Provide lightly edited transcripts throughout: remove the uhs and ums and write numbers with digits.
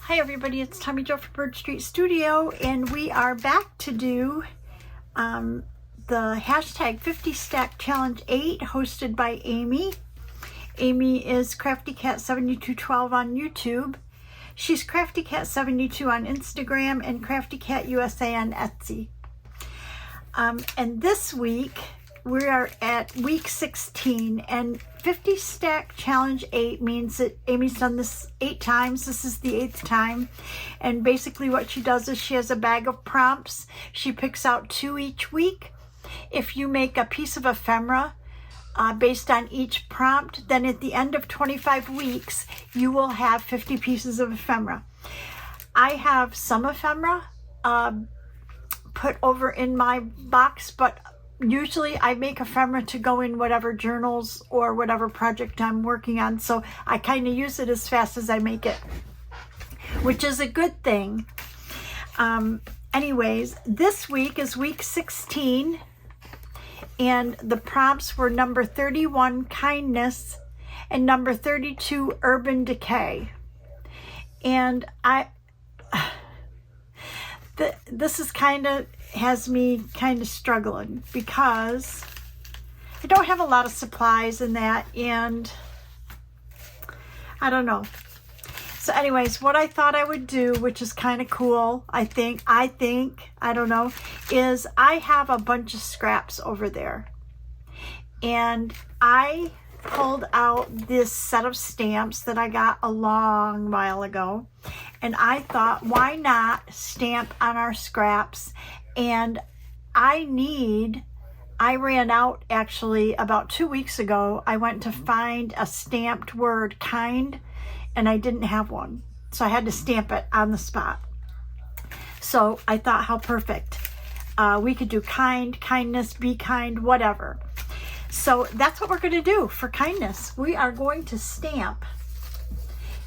Hi everybody, it's Tommy Jo from Bird Street Studio, and we are back to do the hashtag 50 Stack Challenge 8 hosted by Amy. Amy is CraftyCat7212 on YouTube. She's CraftyCat72 on Instagram and CraftyCatUSA on Etsy. And this week we are at week 16, and 50 Stack Challenge 8 means that Amy's done this 8 times. This is the 8th time. And basically what she does is she has a bag of prompts. She picks out 2 each week. If you make a piece of ephemera based on each prompt, then at the end of 25 weeks, you will have 50 pieces of ephemera. I have some ephemera put over in my box, but usually I make ephemera to go in whatever journals or whatever project I'm working on, so I kind of use it as fast as I make it, which is a good thing. Anyways, this week is week 16, and the prompts were number 31, kindness, and number 32, urban decay. And this is has me kind of struggling because I don't have a lot of supplies in that, and I don't know. So anyways, what I thought I would do, which is kind of cool, I think, I don't know, is I have a bunch of scraps over there, and I pulled out this set of stamps that I got a long while ago, and I thought, why not stamp on our scraps? And I ran out actually about 2 weeks ago. I went to find a stamped word, kind, and I didn't have one. So I had to stamp it on the spot. So I thought, how perfect. We could do kind, kindness, be kind, whatever. So that's what we're going to do for kindness. We are going to stamp.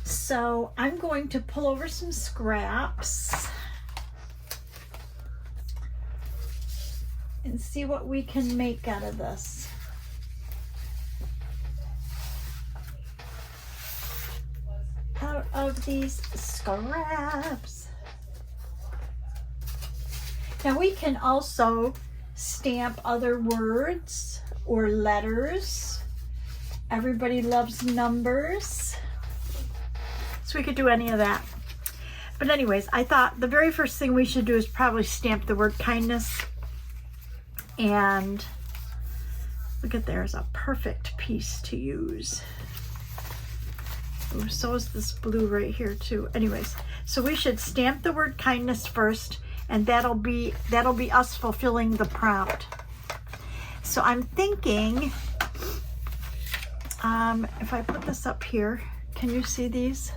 So I'm going to pull over some scraps and see what we can make out of this. Out of these scraps. Now we can also stamp other words or letters. Everybody loves numbers, so we could do any of that. But anyways, I thought the very first thing we should do is probably stamp the word kindness. And look at, there's a perfect piece to use. Oh, so is this blue right here too. Anyways, so we should stamp the word kindness first, and that'll be us fulfilling the prompt. So I'm thinking, if I put this up here, can you see these?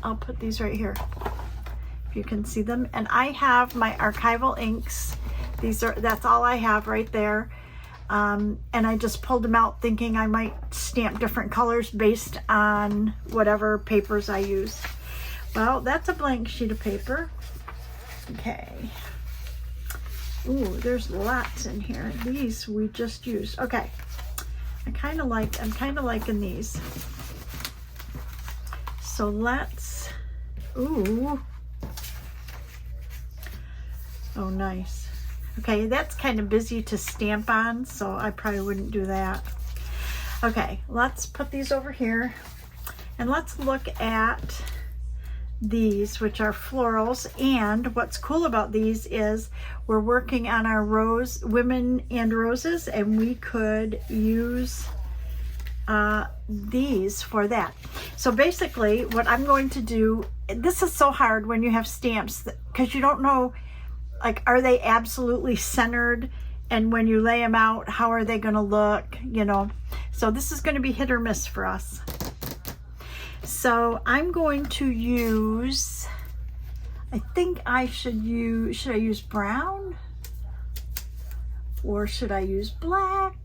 I'll put these right here, if you can see them. And I have my archival inks. That's all I have right there. And I just pulled them out thinking I might stamp different colors based on whatever papers I use. Well, that's a blank sheet of paper. Okay. Ooh, there's lots in here. These we just used. Okay. I'm kind of liking these. So let's, ooh. Oh, nice. Okay, that's kind of busy to stamp on, so I probably wouldn't do that. Okay, let's put these over here, and let's look at these, which are florals. And what's cool about these is we're working on our rose, women and roses, and we could use these for that. So basically what I'm going to do, this is so hard when you have stamps, because you don't know, like, are they absolutely centered? And when you lay them out, how are they going to look? You know, so this is going to be hit or miss for us. So I'm going to use, I think I should I use brown? Or should I use black?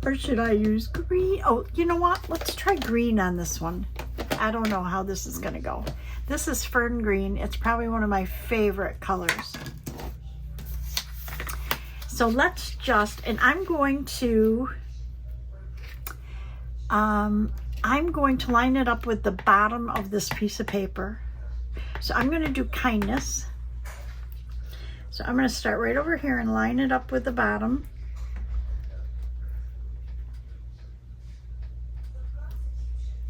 Or should I use green? Oh, you know what? Let's try green on this one. I don't know how this is going to go. This is fern green. It's probably one of my favorite colors. So let's just, and I'm going to I'm going to line it up with the bottom of this piece of paper. So I'm going to do kindness. So I'm going to start right over here and line it up with the bottom.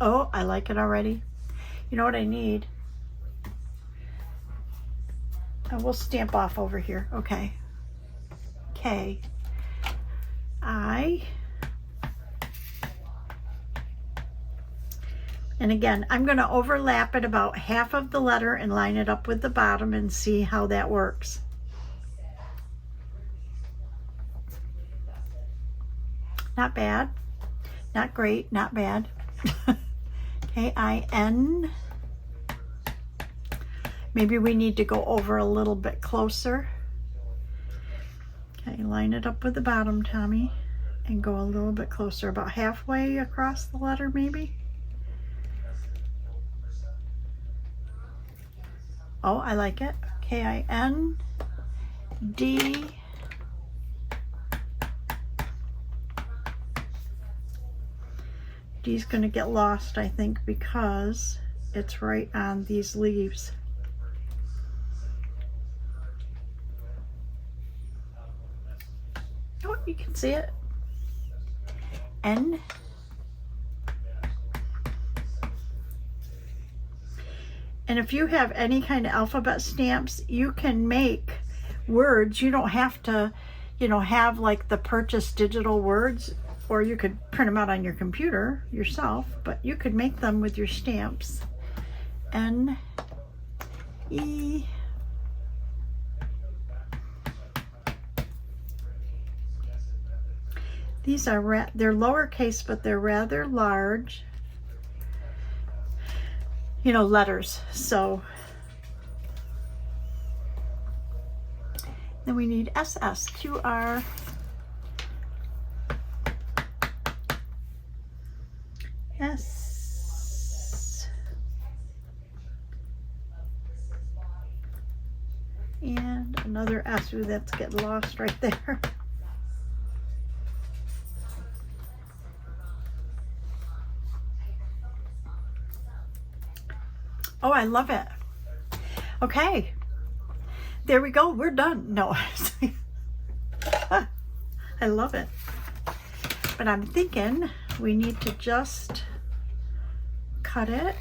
Oh, I like it already. You know what I need? I will stamp off over here. Okay. K. I. And again, I'm going to overlap it about half of the letter and line it up with the bottom and see how that works. Not bad. Not great. Not bad. K-I-N. Maybe we need to go over a little bit closer. Okay, line it up with the bottom, Tommy, and go a little bit closer, about halfway across the letter maybe. Oh, I like it. K-I-N-D. D's going to get lost, I think, because it's right on these leaves. Oh, you can see it. N. And if you have any kind of alphabet stamps, you can make words. You don't have to, you know, have like the purchase digital words, or you could print them out on your computer yourself, but you could make them with your stamps. N, E, these are, they're lowercase, but they're rather large, you know, letters. So then we need SS, QR, S, and another S. Ooh, that's getting lost right there. Oh, I love it. Okay, there we go. We're done. No, I love it. But I'm thinking we need to just cut it.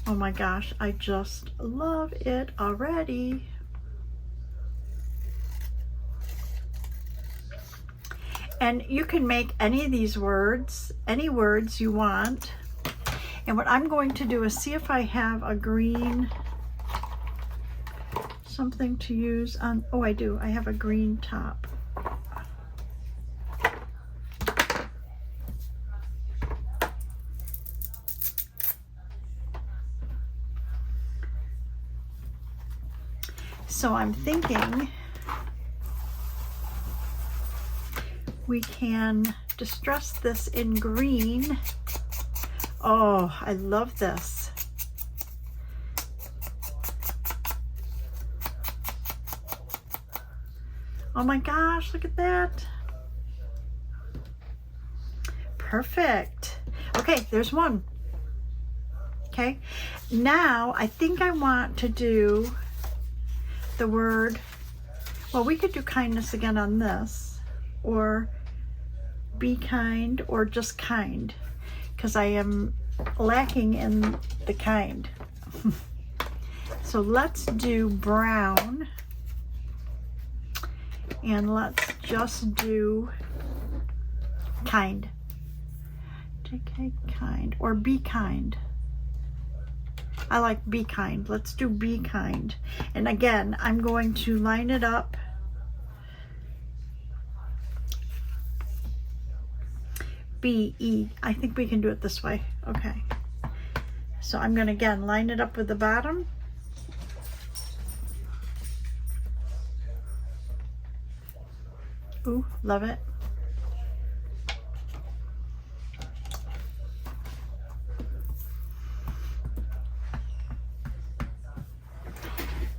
Oh my gosh, I just love it already. And you can make any of these words, any words you want. And what I'm going to do is see if I have a green, something to use on, oh I do, I have a green top. So I'm thinking we can distress this in green. Oh, I love this. Oh my gosh, look at that. Perfect. Okay, there's one. Okay, now I think I want to do the word, well, we could do kindness again on this, or be kind, or just kind, because I am lacking in the kind. So let's do brown, and let's just do kind. JK, kind, or be kind. I like be kind. Let's do be kind. And again, I'm going to line it up. B-E. I think we can do it this way. Okay. So I'm going to again line it up with the bottom. Ooh, love it.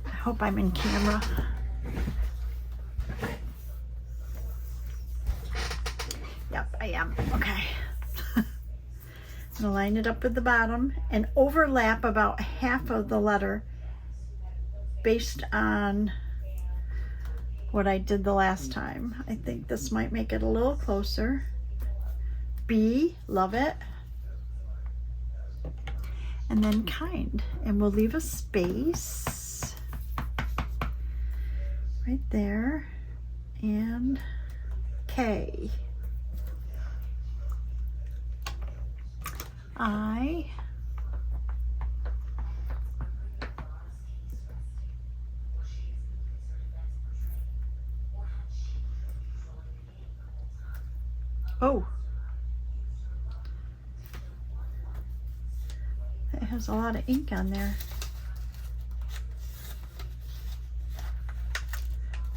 I hope I'm in camera. Yep, I am. Okay. I'm gonna line it up with the bottom and overlap about half of the letter based on what I did the last time. I think this might make it a little closer. B, love it. And then kind, and we'll leave a space right there, and K. I. Oh, it has a lot of ink on there.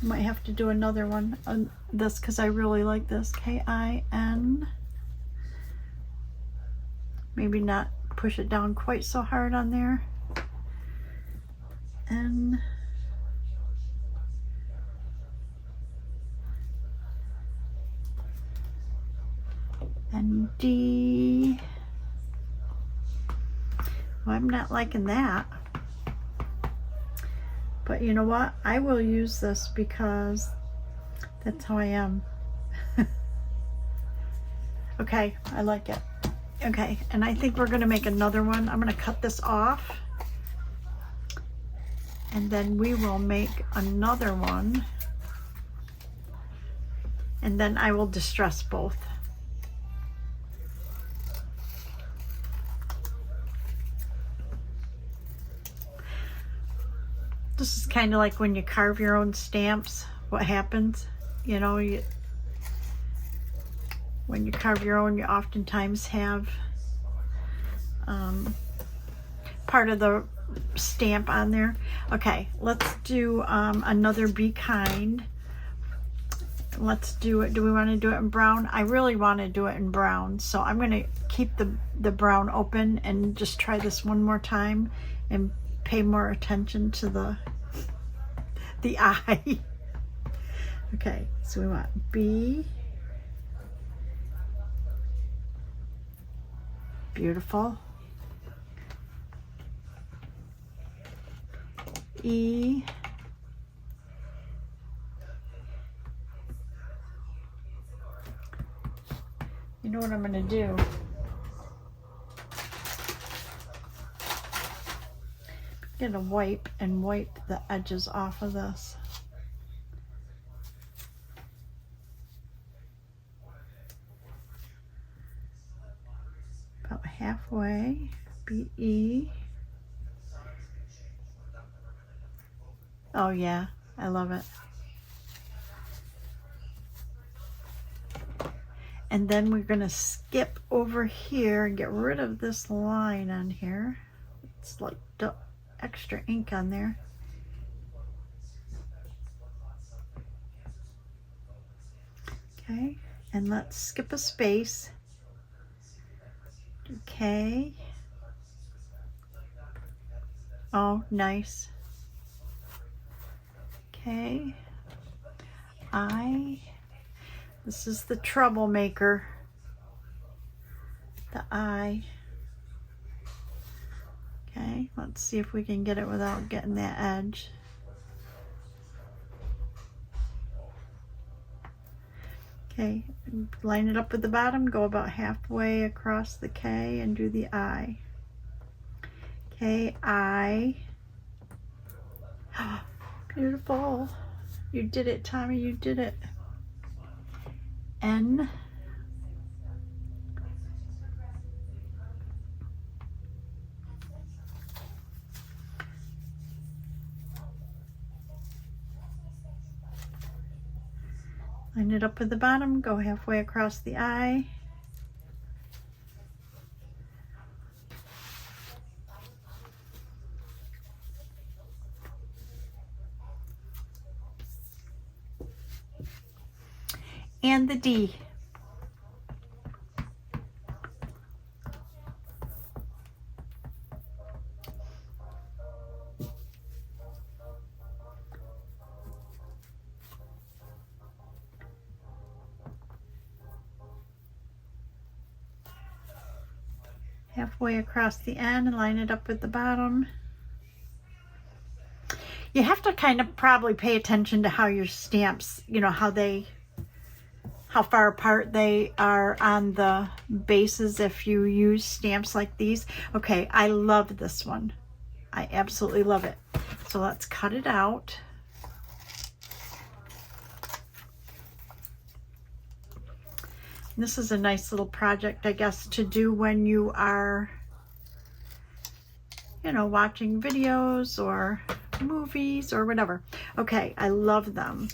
Might have to do another one on this because I really like this. K-I-N. Maybe not push it down quite so hard on there. N. And D. Well, I'm not liking that. But you know what? I will use this because that's how I am. Okay, I like it. Okay, and I think we're gonna make another one. I'm gonna cut this off. And then we will make another one. And then I will distress both. This is kind of like when you carve your own stamps, what happens, you know, when you carve your own, you oftentimes have part of the stamp on there. Okay, let's do another Be Kind. Let's do it. Do we want to do it in brown? I really want to do it in brown, so I'm going to keep the brown open and just try this one more time and pay more attention to the eye. Okay, so we want B. Beautiful. E. You know what I'm going to do? Get a wipe and wipe the edges off of this. About halfway. B-E. Oh yeah, I love it. And then we're going to skip over here and get rid of this line on here. It's like extra ink on there. Okay, and let's skip a space. Okay. Oh, nice. Okay. This is the troublemaker. The I. Okay, let's see if we can get it without getting that edge. Okay, line it up with the bottom, go about halfway across the K and do the I. K, I. Beautiful. You did it, Tommy, you did it. N. Line it up with the bottom, go halfway across the I. And the D. halfway across the end and line it up with the bottom. You have to kind of probably pay attention to how your stamps, you know, how far apart they are on the bases if you use stamps like these. Okay, I love this one. I absolutely love it. So let's cut it out. This is a nice little project, I guess, to do when you are, you know, watching videos or movies or whatever. Okay, I love them.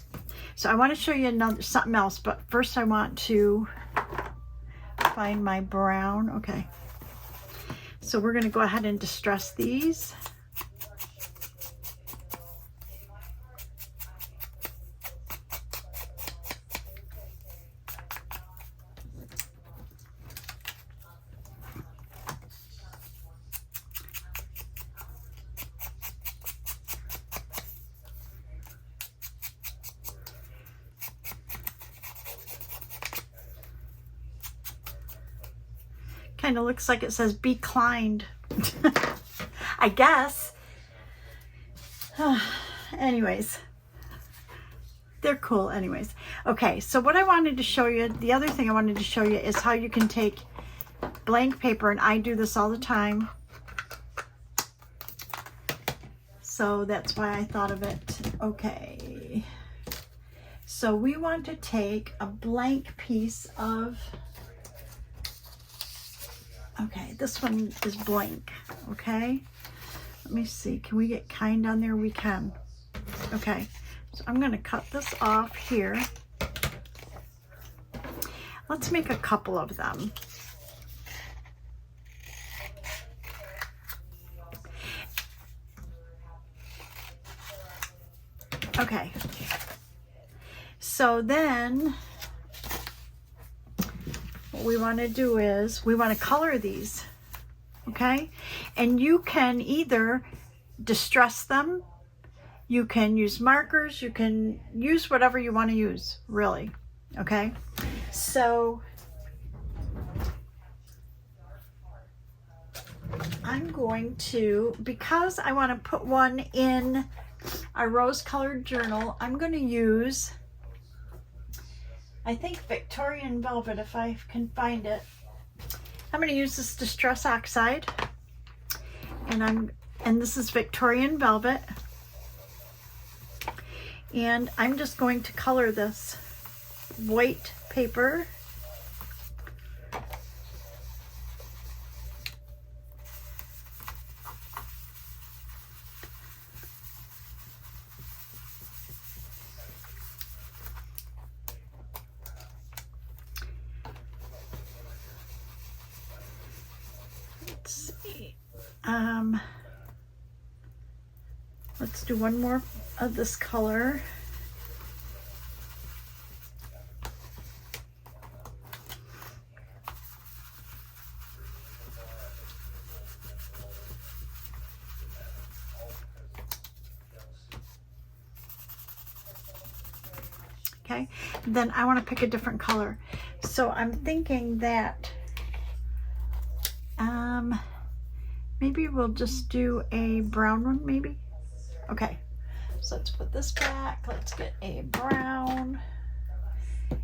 So I want to show you something else, but first I want to find my brown. Okay, so we're going to go ahead and distress these. Kind of looks like it says "be kind." I guess. Anyways, they're cool anyways. Okay, so what I wanted to show you, the other thing I wanted to show you is how you can take blank paper, and I do this all the time. So that's why I thought of it. Okay. So we want to take a blank piece of, okay, this one is blank, okay? Let me see, can we get kind on there? We can. Okay, so I'm gonna cut this off here. Let's make a couple of them. Okay, so then what we want to do is we want to color these, okay? And you can either distress them, you can use markers, you can use whatever you want to use, really, okay? So I'm going to, because I want to put one in a rose-colored journal, I'm going to use, I think, Victorian Velvet, if I can find it. I'm going to use this Distress Oxide, and this is Victorian Velvet, and I'm just going to color this white paper. Let's do one more of this color. Okay, then I want to pick a different color. So I'm thinking that maybe we'll just do a brown one, maybe. Okay, so let's put this back. Let's get a brown.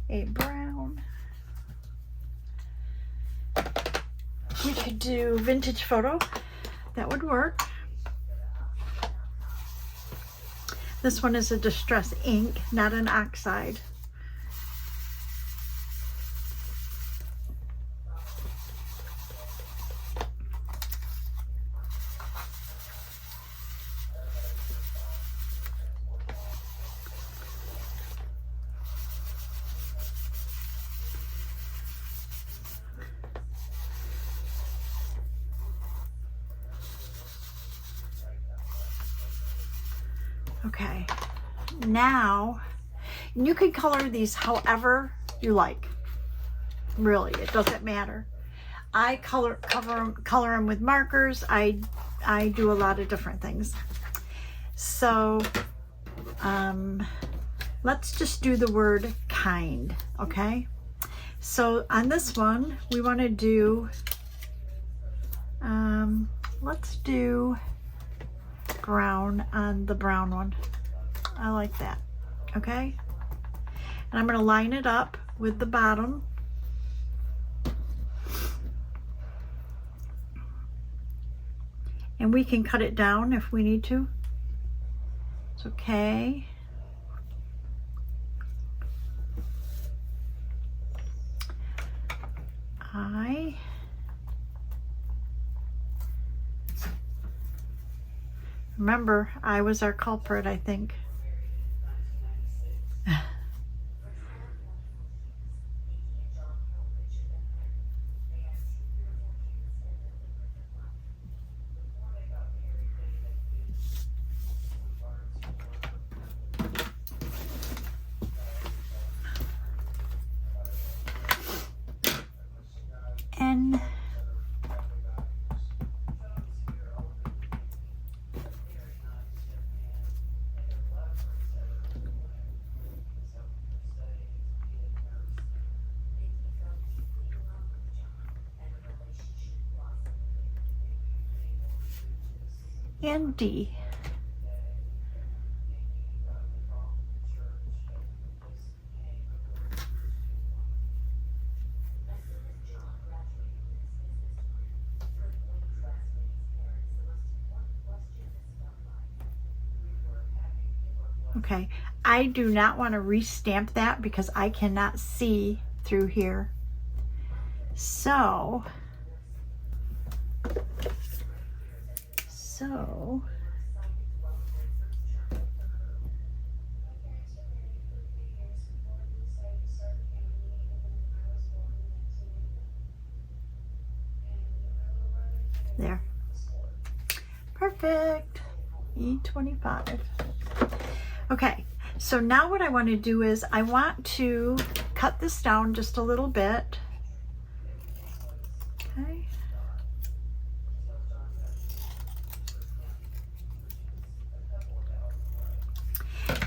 We could do Vintage Photo. That would work. This one is a Distress ink, not an oxide. Okay, now you can color these however you like. Really, it doesn't matter. I color them with markers. I do a lot of different things. So let's just do the word kind, okay? So on this one, we want to do Let's do brown on the brown one. I like that. Okay, and I'm going to line it up with the bottom. And we can cut it down if we need to. It's okay. Remember, I was our culprit, I think. And D. Okay, I do not want to restamp that because I cannot see through here. So there. Perfect. E25. Okay, so now what I want to do is I want to cut this down just a little bit. Okay.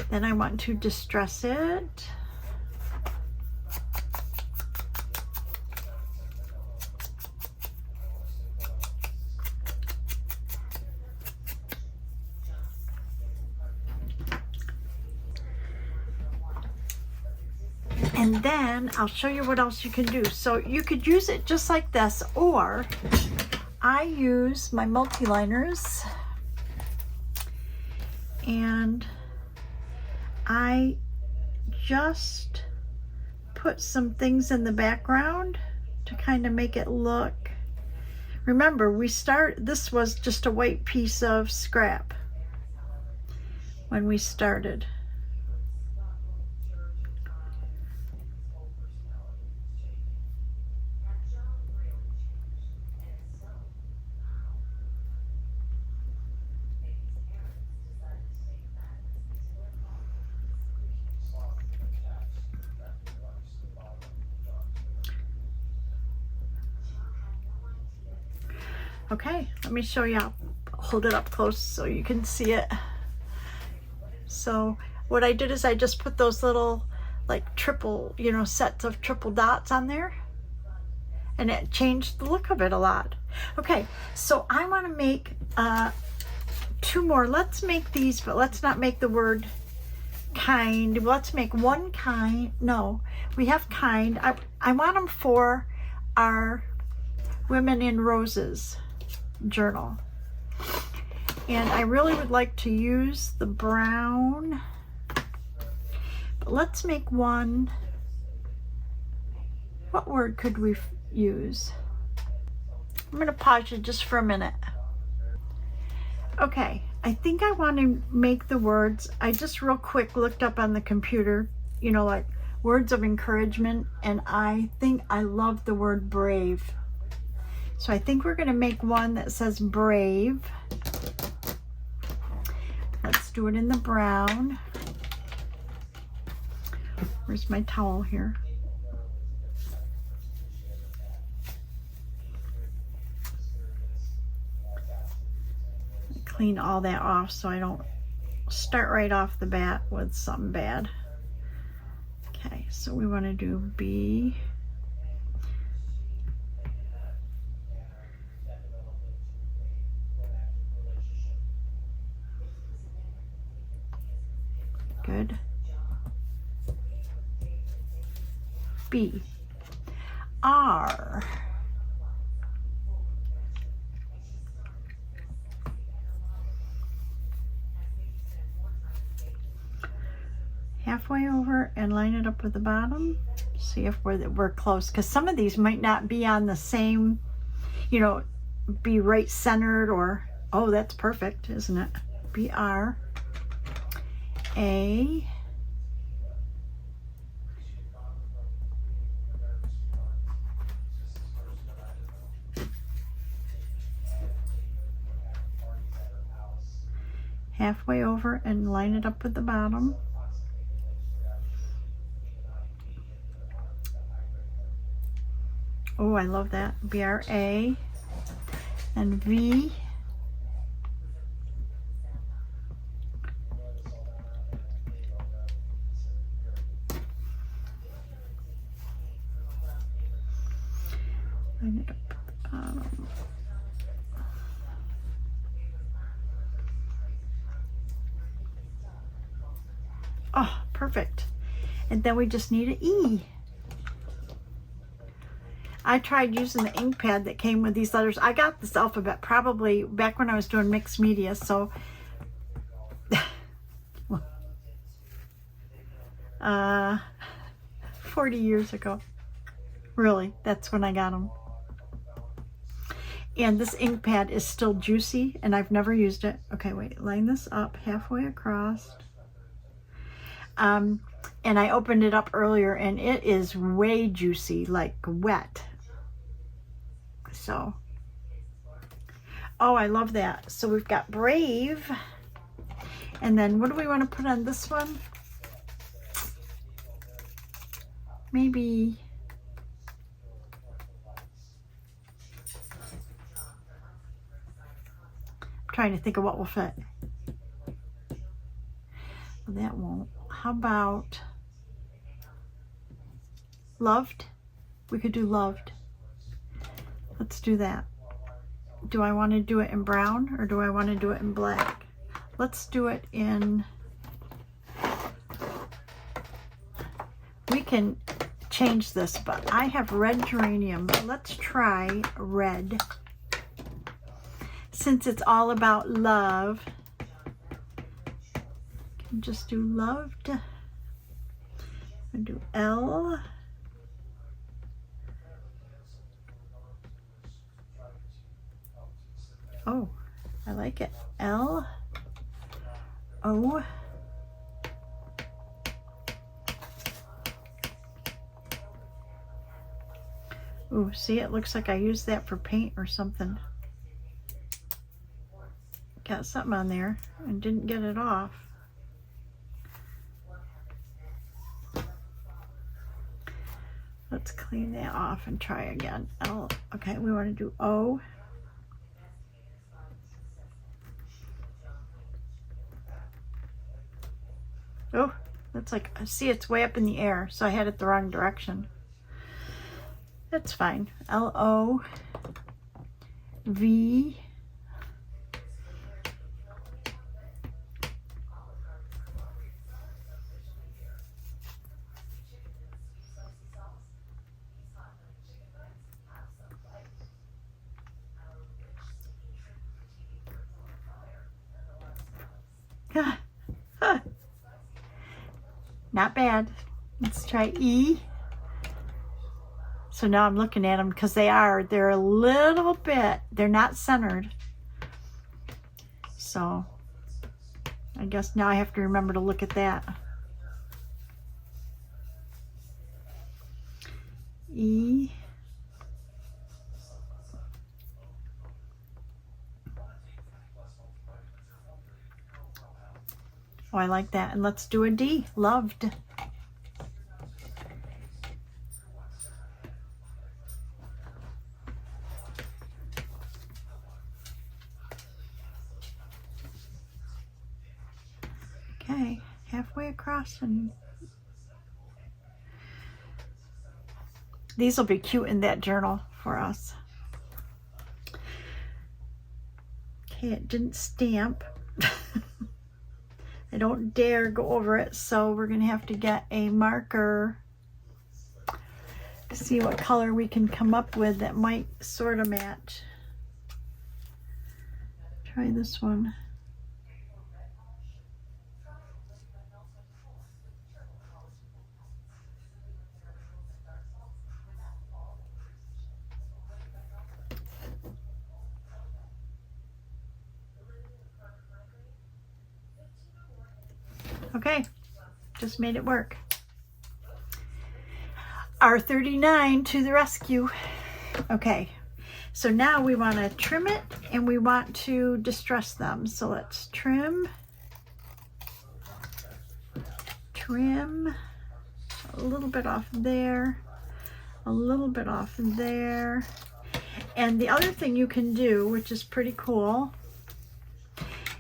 Then I want to distress it. And then I'll show you what else you can do. So you could use it just like this, or I use my multi-liners and I just put some things in the background to kind of make it look. Remember, this was just a white piece of scrap when we started. Okay, let me show you. I'll hold it up close so you can see it. So what I did is I just put those little like triple, sets of triple dots on there, and it changed the look of it a lot. Okay, so I want to make two more. Let's make these, but let's not make the word kind. Let's make one kind. No, we have kind. I want them for our Women in Roses journal, and I really would like to use the brown, but let's make one. What word could we use? I'm going to pause it just for a minute. Okay, I think I want to make the words, I just real quick looked up on the computer, like words of encouragement, and I think I love the word brave. So I think we're going to make one that says brave. Let's do it in the brown. Where's my towel here? Clean all that off so I don't start right off the bat with something bad. Okay, so we want to do B. B, R, halfway over and line it up with the bottom. See if we're close, because some of these might not be on the same, you know, be right centered, or, oh, that's perfect, isn't it? B, R, A, halfway over and line it up with the bottom. Oh, I love that. B-R-A and V. Line it up at the bottom. Oh, perfect. And then we just need an E. I tried using the ink pad that came with these letters. I got this alphabet probably back when I was doing mixed media, so 40 years ago. Really, that's when I got them. And this ink pad is still juicy, and I've never used it. Okay, wait, line this up halfway across. And I opened it up earlier, and it is way juicy, like wet. So, oh, I love that. So we've got Brave. And then what do we want to put on this one? Maybe I'm trying to think of what will fit. That won't. How about Loved? We could do Loved. Let's do that. Do I want to do it in brown or do I want to do it in black? Let's do it in, we can change this, but I have red geranium. Let's try red. Since it's all about love, can just do Loved. I'm do L. Oh, I like it. L, O, ooh, see, it looks like I used that for paint or something. Got something on there and didn't get it off. Let's clean that off and try again. L, okay, we want to do O. Oh, that's like, see, it's way up in the air, so I had it the wrong direction. That's fine. L-O, V, not bad. Let's try E. So now I'm looking at them because they're a little bit, they're not centered. So I guess now I have to remember to look at that. E. Oh, I like that. And let's do a D, Loved. Okay, halfway across, and these will be cute in that journal for us. Okay, it didn't stamp. I don't dare go over it, so we're gonna have to get a marker. See what color we can come up with that might sort of match. Try this one. Okay, just made it work. R39 to the rescue. Okay, so now we want to trim it and we want to distress them. So let's trim a little bit off there, a little bit off there. And the other thing you can do, which is pretty cool,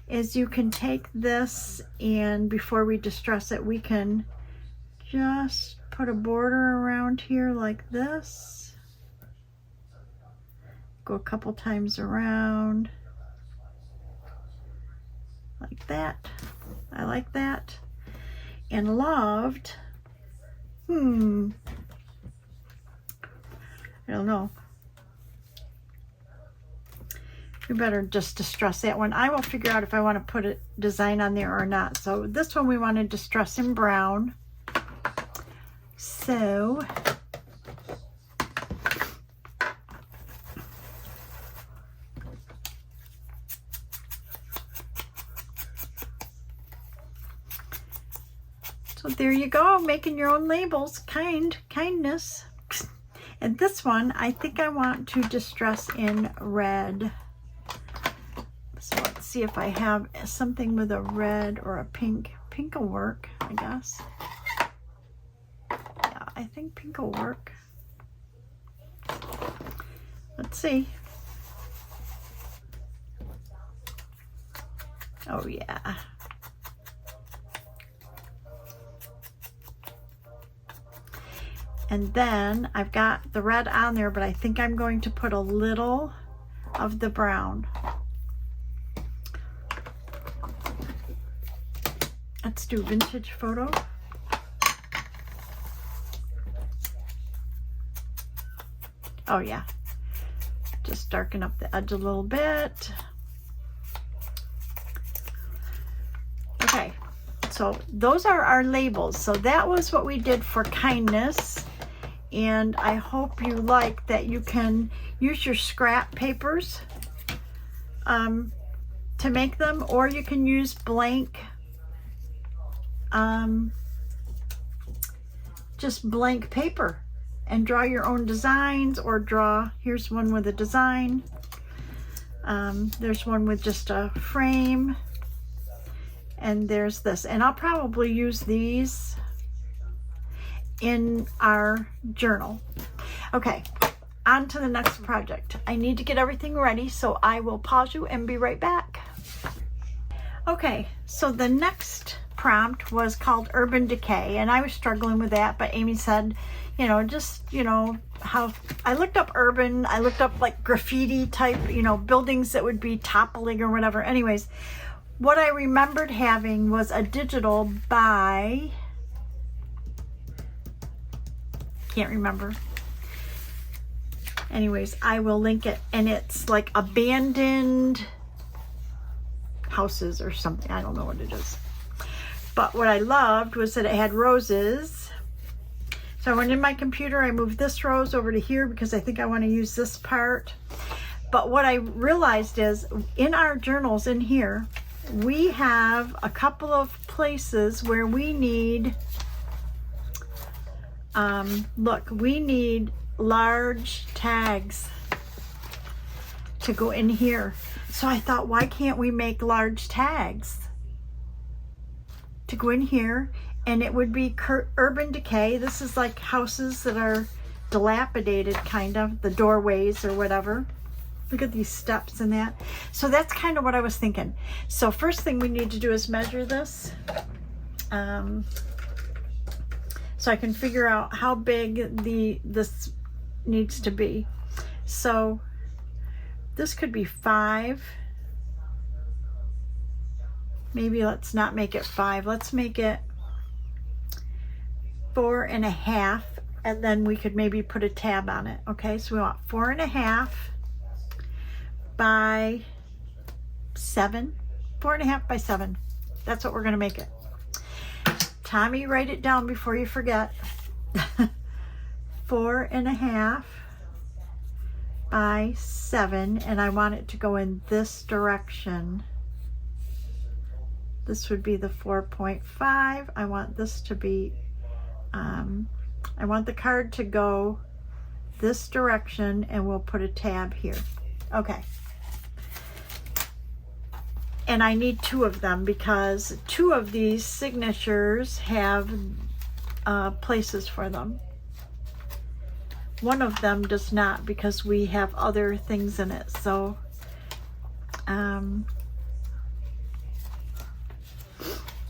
is you can take this, and before we distress it, we can just put a border around here like this. Go a couple times around like that. I like that. And loved, I don't know. We better just distress that one. I will figure out if I want to put a design on there or not. So this one we want to distress in brown. So there you go, making your own labels. Kindness. And this one, I think I want to distress in red. So let's see if I have something with a red or a pink. Pink will work, I guess. Yeah, I think pink will work. Let's see. Oh yeah. And then I've got the red on there, but I think I'm going to put a little of the brown. Let's do vintage photo. Oh yeah, just darken up the edge a little bit. Okay, so those are our labels. So that was what we did for kindness. And I hope you like that you can use your scrap papers to make them, or you can use blank, just blank paper and draw your own designs, or draw, here's one with a design. There's one with just a frame, and there's this. And I'll probably use these in our journal. Okay, on to the next project. I need to get everything ready, so I will pause you and be right back. Okay, so the next prompt was called Urban Decay, and I was struggling with that, but Amy said, you know, just, you know, how I looked up urban, I looked up like graffiti type, you know, buildings that would be toppling or whatever. Anyways, what I remembered having was a digital by, can't remember. Anyways, I will link it, and it's like abandoned houses or something. I don't know what it is. But what I loved was that it had roses. So I went in my computer, I moved this rose over to here because I think I want to use this part. But what I realized is in our journals in here, we have a couple of places where we need, look, we need large tags to go in here. So I thought, why can't we make large tags to go in here? And it would be Urban Decay. This is like houses that are dilapidated, kind of, the doorways or whatever. Look at these steps and that. So that's kind of what I was thinking. So first thing we need to do is measure this. So I can figure out how big this needs to be. So this could be 5. Maybe let's not make it 5. Let's make it 4.5. and then we could maybe put a tab on it. Okay, so we want 4.5 by 7. 4.5 by 7. That's what we're going to make it. Tommy, write it down before you forget. 4.5 by 7, and I want it to go in this direction. This would be the 4.5. I want this to be, I want the card to go this direction, and we'll put a tab here. Okay. And I need 2 of them because 2 of these signatures have places for them. One of them does not because we have other things in it. So,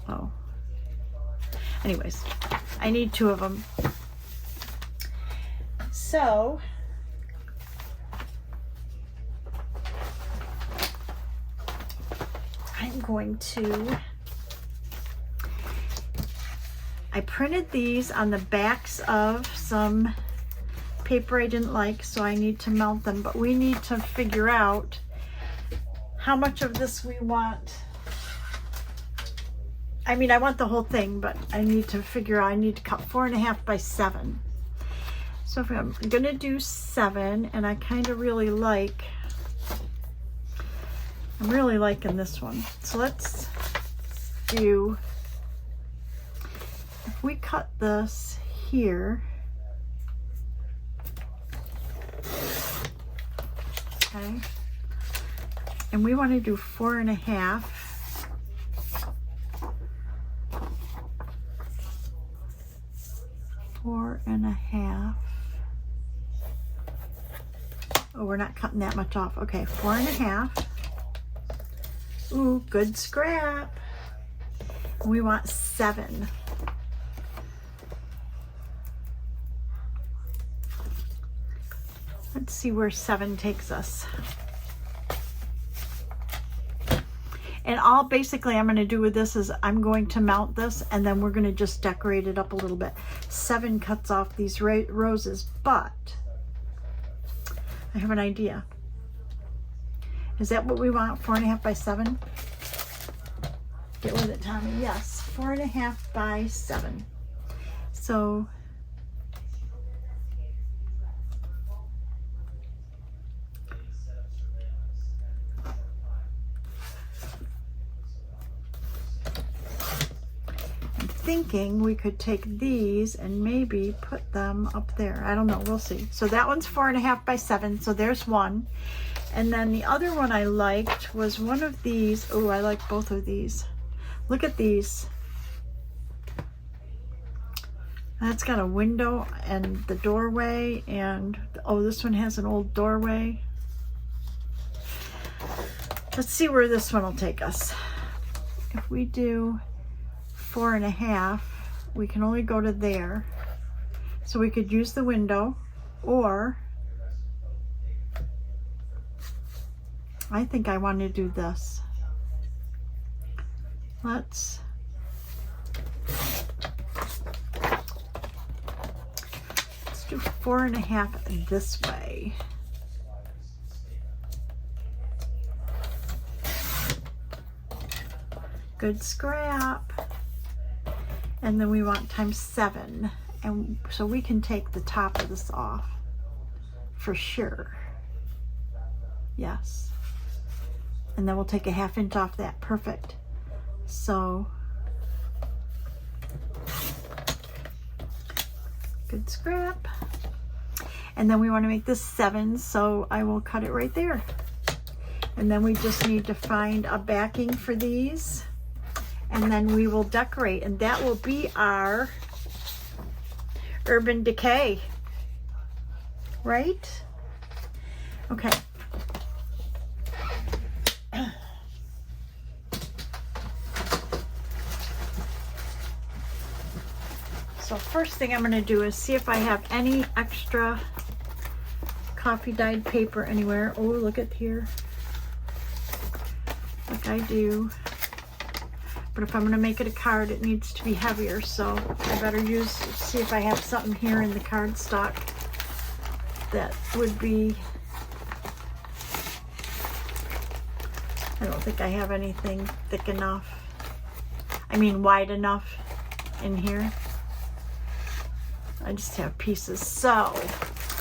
oh. Anyways, I need 2 of them. So, I'm going to, I printed these on the backs of some paper I didn't like, so I need to melt them, but we need to figure out how much of this we want. I mean, I want the whole thing, but I need to figure out, I need to cut 4.5 by 7. So if I'm gonna do 7, and I kind of really like, I'm really liking this one. So let's do, if we cut this here, okay, and we want to do 4.5. 4.5. Oh, we're not cutting that much off. Okay, 4.5. Ooh, good scrap. We want 7. Let's see where 7 takes us. And all basically I'm going to do with this is I'm going to mount this, and then we're going to just decorate it up a little bit. 7 cuts off these roses, but I have an idea. Is that what we want? 4.5 by 7? Get with it, Tommy. Yes, 4.5 by 7. So I'm thinking we could take these and maybe put them up there. I don't know, we'll see. So that one's 4.5 by 7, so there's one. And then the other one I liked was one of these. Oh, I like both of these. Look at these. That's got a window and the doorway, and oh, this one has an old doorway. Let's see where this one will take us. If we do 4.5, we can only go to there. So we could use the window, or I think I want to do this. Let's do 4.5 this way. Good scrap. And then we want times 7. And so we can take the top of this off for sure. Yes. And then we'll take a 1/2 inch off that. Perfect. So good scrap. And then we want to make this 7, so I will cut it right there. And then we just need to find a backing for these, and then we will decorate, and that will be our Urban Decay, right? Okay. So first thing I'm going to do is see if I have any extra coffee dyed paper anywhere. Oh, look at here. Like I do. But if I'm going to make it a card, it needs to be heavier, so I better see if I have something here in the cardstock that would be... I don't think I have anything thick enough. I mean wide enough in here. I just have pieces. So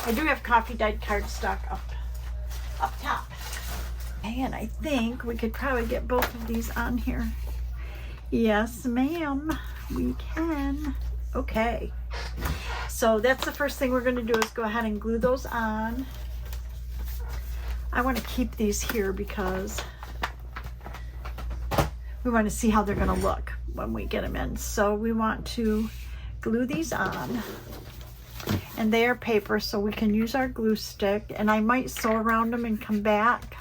I do have coffee dyed cardstock up top. And I think we could probably get both of these on here. Yes, ma'am, we can. Okay. So that's the first thing we're going to do is go ahead and glue those on. I want to keep these here because we want to see how they're going to look when we get them in. So we want to glue these on. And they are paper, so we can use our glue stick. And I might sew around them and come back.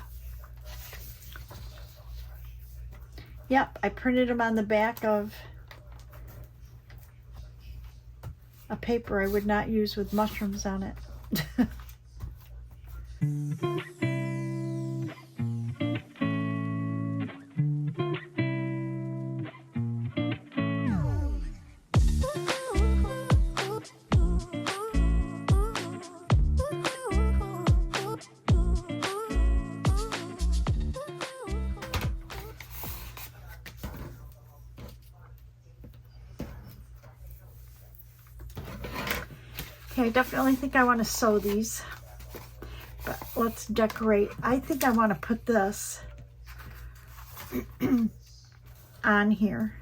Yep, I printed them on the back of a paper I would not use with mushrooms on it. Okay, I definitely think I want to sew these, but let's decorate. I think I want to put this on here.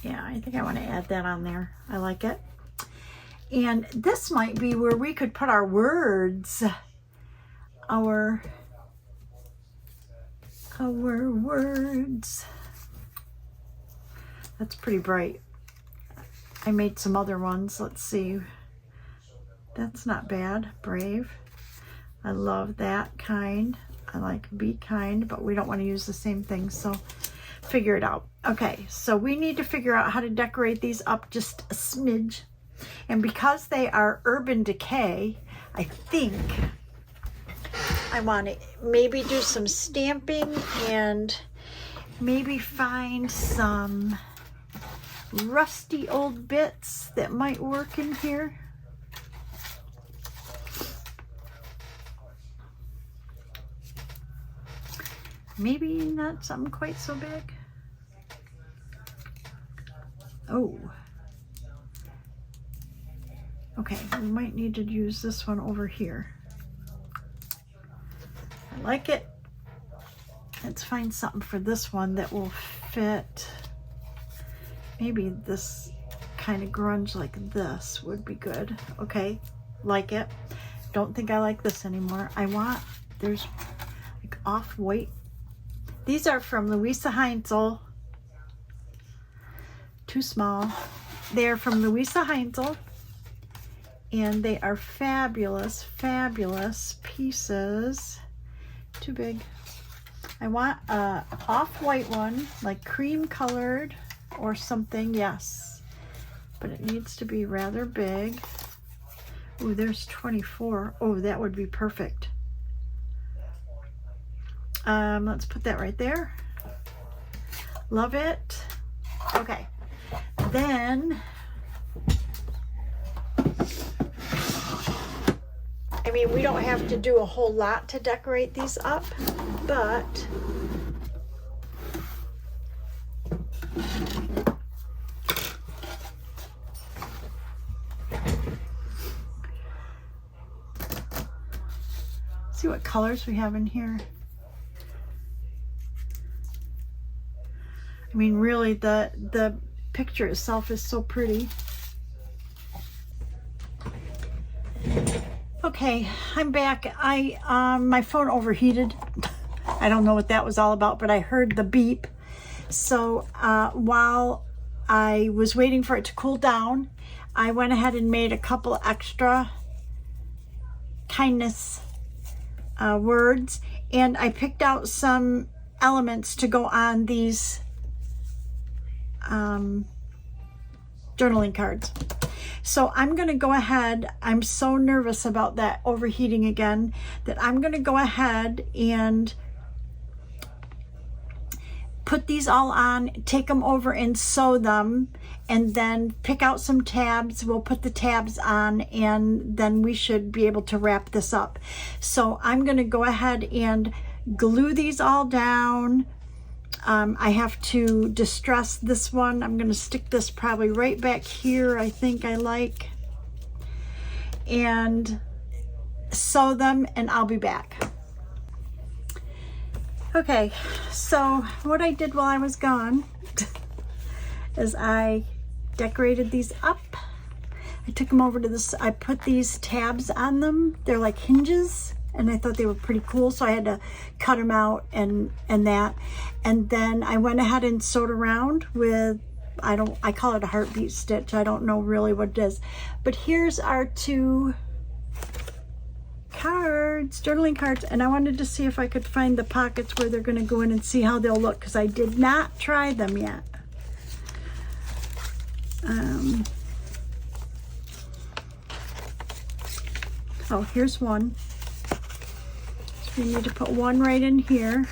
Yeah, I think I want to add that on there. I like it. And this might be where we could put our words. Our words. That's pretty bright. I made some other ones. Let's see. That's not bad. Brave. I love that kind. I like be kind, but we don't want to use the same thing, so figure it out. Okay, so we need to figure out how to decorate these up just a smidge. And because they are Urban Decay, I think I want to maybe do some stamping and maybe find some rusty old bits that might work in here. Maybe not something quite so big. Oh. Okay, we might need to use this one over here. I like it. Let's find something for this one that will fit. Maybe this kind of grunge like this would be good. Okay, like it. Don't think I like this anymore. I want, there's like off-white. These are from Louisa Heinzel. Too small. They're from Louisa Heinzel. And they are fabulous, fabulous pieces. Too big. I want a off-white one, like cream colored or something, yes. But it needs to be rather big. Ooh, there's 24. Oh, that would be perfect. Let's put that right there. Love it. Okay. Then, I mean, we don't have to do a whole lot to decorate these up, but see what colors we have in here. I mean, really, the picture itself is so pretty. Okay, I'm back. My phone overheated. I don't know what that was all about, but I heard the beep. So while I was waiting for it to cool down, I went ahead and made a couple extra kindness words, and I picked out some elements to go on these journaling cards. So I'm going to go ahead. I'm so nervous about that overheating again that I'm going to go ahead and put these all on, take them over and sew them, and then pick out some tabs. We'll put the tabs on, and then we should be able to wrap this up. So I'm going to go ahead and glue these all down. I have to distress this one. I'm going to stick this probably right back here, I think I like, and sew them, and I'll be back. Okay, so what I did while I was gone is I decorated these up. I took them over to this, I put these tabs on them. They're like hinges, and I thought they were pretty cool, so I had to cut them out and that. And then I went ahead and sewed around with, I call it a heartbeat stitch. I don't know really what it is. But here's our two cards, journaling cards, and I wanted to see if I could find the pockets where they're going to go in and see how they'll look, because I did not try them yet. Oh, here's one. So we need to put one right in here.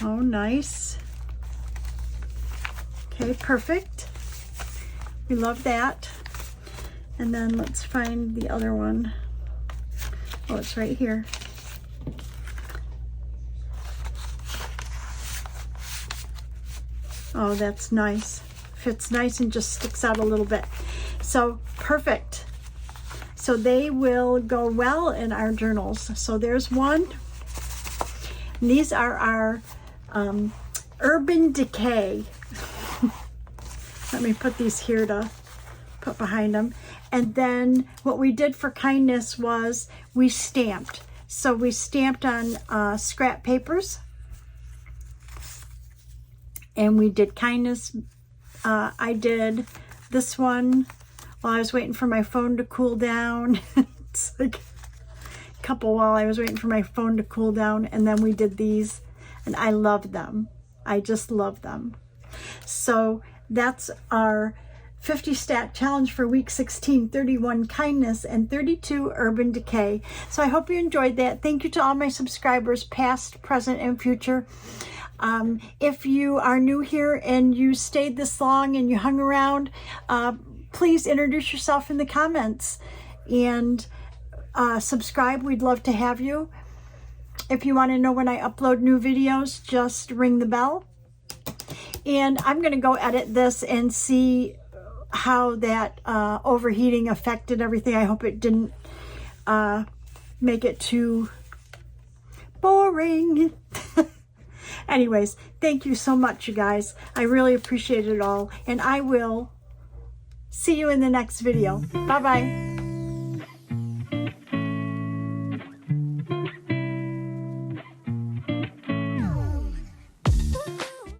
Oh, nice. Okay, perfect. We love that. And then let's find the other one. Oh, it's right here. Oh, that's nice. Fits nice and just sticks out a little bit. So perfect. So they will go well in our journals. So there's one. And these are our Urban Decay. Let me put these here to put behind them. And then what we did for kindness was we stamped. So we stamped on scrap papers. And we did kindness. I did this one while I was waiting for my phone to cool down. It's like a couple while I was waiting for my phone to cool down. And then we did these. And I love them. I just love them. So that's our 50 stack challenge for week 16, 31 kindness and 32 urban decay. So I hope you enjoyed that. Thank you to all my subscribers, past, present, and future. If you are new here and you stayed this long and you hung around, please introduce yourself in the comments and subscribe. We'd love to have you. If you want to know when I upload new videos, just ring the bell. And I'm going to go edit this and see how that overheating affected everything. I hope it didn't make it too boring. Anyways, thank you so much, you guys. I really appreciate it all. And I will see you in the next video. Bye-bye.